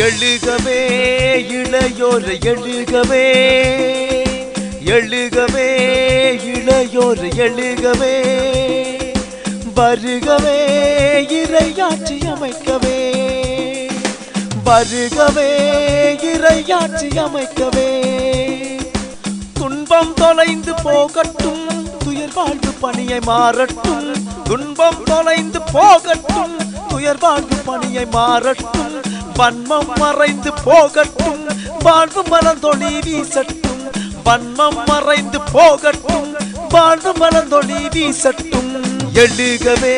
எழுகவே இளையோர் எழுகவே எழுகவே இளையோர் எழுகவே வருகவே இறையாட்சி அமைக்கவே வருகவே இறையாட்சி அமைக்கவே துன்பம் தொலைந்து போகட்டும் துயர் வாழ்வு பணியை மாறட்டும் துன்பம் தொலைந்து போகட்டும் துயர் வாழ்வு பணியை மாறட்டும் வன்மம் மறைந்து போகட்டும் வாழ்வு மலர்ந்தொளி வீசட்டும் வன்மம் மறைந்து போகட்டும் வாழ்வு மலர்ந்தொளி வீசட்டும் எழுகவே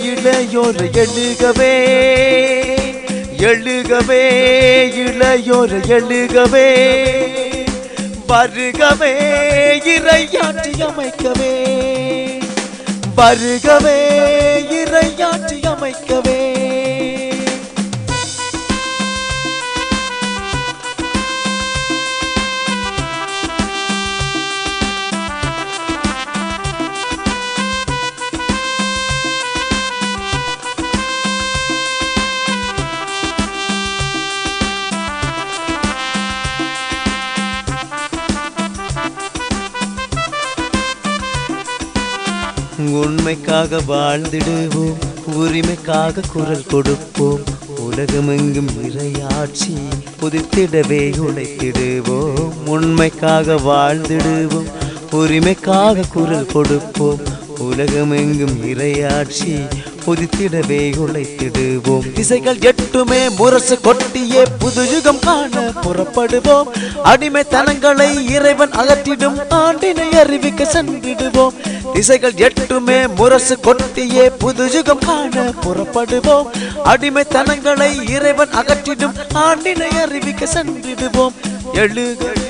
இளையோர் எழுகவே எழுகவே இளையோர் எழுகவே வருகவே இறையாட்சி அமைக்கவே வருகவே இறையாட்சி அமைக்கவே உண்மைக்காக வாழ்ந்திடுவோம் உரிமைக்காக குரல் கொடுப்போம் உலகமெங்கும் இறையாட்சி புதித்திடவே உழைத்திடுவோம் உண்மைக்காக வாழ்ந்திடுவோம் உரிமைக்காக குரல் கொடுப்போம் உலகமெங்கும் இறையாட்சி புதித்திடவே உழைத்திடுவோம் திசைகள் எட்டுமே முரசு கொட்டியே புது யுகம் காண புறப்படுவோம் அடிமைத்தனங்களை இறைவன் அகற்றிடும் ஆண்டினை அறிவிக்க சென்றிடுவோம் திசைகள் எட்டுமே முரசு கொட்டியே புது யுகம் காண புறப்படுவோம் அடிமைத்தனங்களை இறைவன் அகற்றிடும் ஆண்டினை அறிவிக்க சென்றிடுவோம் எழுகவே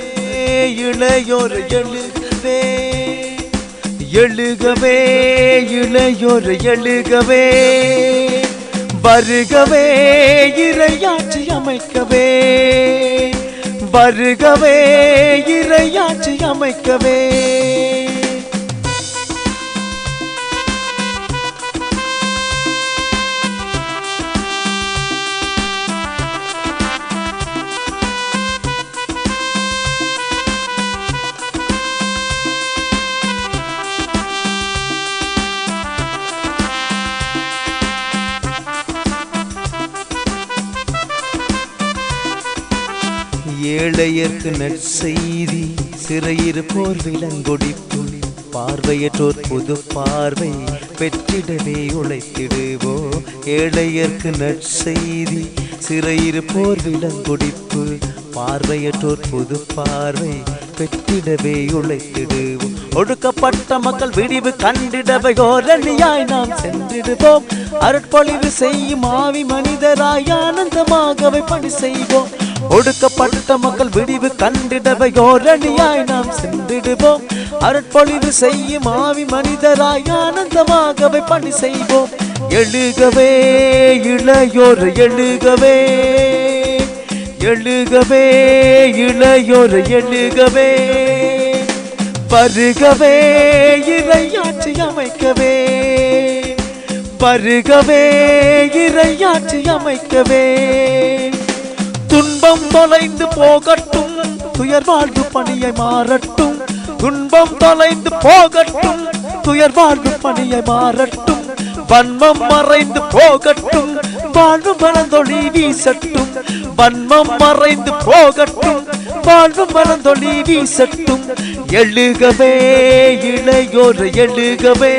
இளையோர் எழுகவே எழுகவே இளையோர் எழுகவே வருகவே இறையாட்சி அமைக்கவே வருகவே இறையாட்சி அமைக்கவே ஏழையர்க்கு நற்செய்தி சிறையிருப்போர் விலங்கொடிப்பும் பார்வையற்றோர் புது பார்வை பெற்றிடவே உழைத்திடுவோம் ஏழையர்க்கு நற்செய்தி சிறையிருப்போர் விலங்கொடிப்பு பார்வையற்றோர் புது பார்வை பெற்றிடவே உழைத்திடுவோம் ஒடுக்கப்பட்ட மக்கள் விடிவு கண்டிடவை ஓரணியாய் நாம் சென்றிடுவோம் அருட்பொழிவு செய்யும் ஆவி மனிதராய் ஆனந்தமாகவே பணி செய்வோம் ஒடுக்கப்பட்ட மக்கள் விடிவு கண்டிடவை ஓரணியாய் நாம் சென்றிடுவோம் அருட்பொழிவு செய்யும் ஆவி மனிதராய் ஆனந்தமாகவே பணி செய்வோம் எழுகவே இளையோர் எழுகவே எழுகவே இளையோர் எழுகவே வருகவே இறையாட்சி அமைக்கவே வருகவே இறையாட்சி அமைக்கவே துன்பம் தொலைந்து போகட்டும் துயர் வாழ்வு பணியை மாறட்டும் துன்பம் தொலைந்து போகட்டும் துயர் வாழ்வு பணியை மாறட்டும் வன்மம் மறைந்து போகட்டும் வாழ்வு மலர்ந்தொளி வீசட்டும் வன்மம் மறைந்து போகட்டும் வாழ்வு மலர்ந்தொளி வீசட்டும் எழுகவே இளையோர் எழுகவே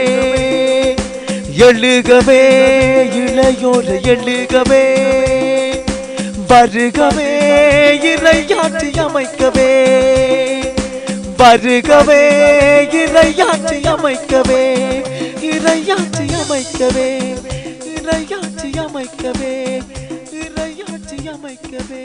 எழுகவே இளையோர் எழுகவே வருகவே இறையாட்சி அமைக்கவே வருகவே இறையாட்சி அமைக்கவே இறையாட்சி அமைக்கவே இறையாட்சி அமைக்கவே இறையாட்சி அமைக்கவே